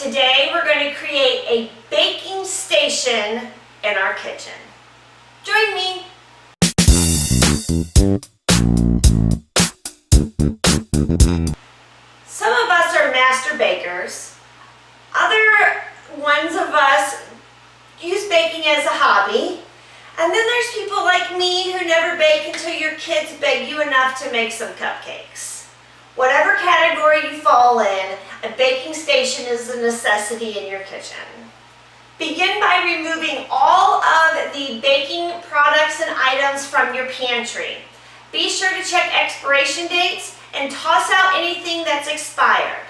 Today we're going to create a baking station in our kitchen. Join me. Some of us are master bakers. Other ones of us use baking as a hobby. And then there's people like me who never bake until your kids beg you enough to make some cupcakes. Whatever category you fall in, a baking station is a necessity in your kitchen. Begin by removing all of the baking products and items from your pantry. Be sure to check expiration dates and toss out anything that's expired.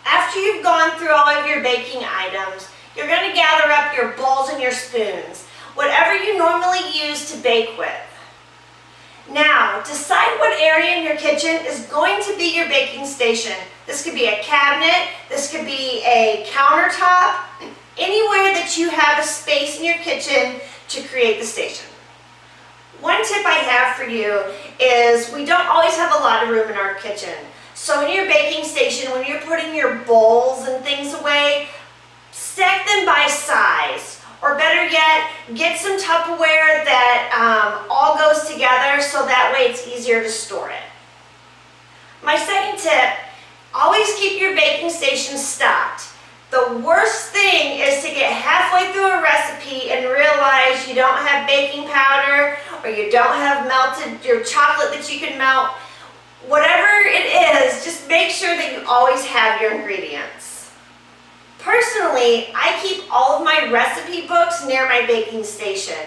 After you've gone through all of your baking items, you're going to gather up your bowls and your spoons, whatever you normally use to bake with. Now, decide what area in your kitchen is going to be your baking station. This could be a cabinet, this could be a countertop, anywhere that you have a space in your kitchen to create the station. One tip I have for you is we don't always have a lot of room in our kitchen. So in your baking station, when you're putting your bowls and things away, stack them by size. Or better yet, get some Tupperware that all goes together so that way it's easier to store it. My second tip, always keep your baking station stocked. The worst thing is to get halfway through a recipe and realize you don't have baking powder or you don't have melted your chocolate that you can melt. Whatever it is, just make sure that you always have your ingredients. Personally, I keep all of my recipe books near my baking station.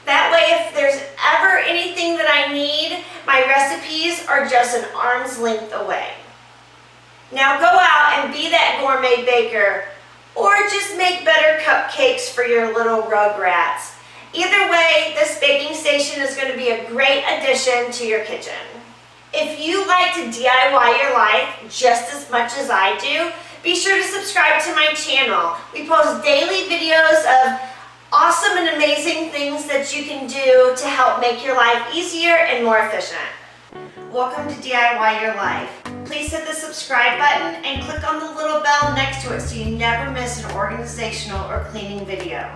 That way, if there's ever anything that I need, my recipes are just an arm's length away. Now go out and be that gourmet baker, or just make better cupcakes for your little rugrats. Either way, this baking station is going to be a great addition to your kitchen. If you like to DIY your life just as much as I do, be sure to subscribe to my channel. We post daily videos of awesome and amazing things that you can do to help make your life easier and more efficient. Welcome to DIY Your Life. Please hit the subscribe button and click on the little bell next to it so you never miss an organizational or cleaning video.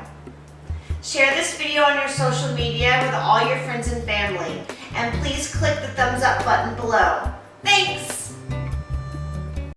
Share this video on your social media with all your friends and family. And please click the thumbs up button below. Thanks!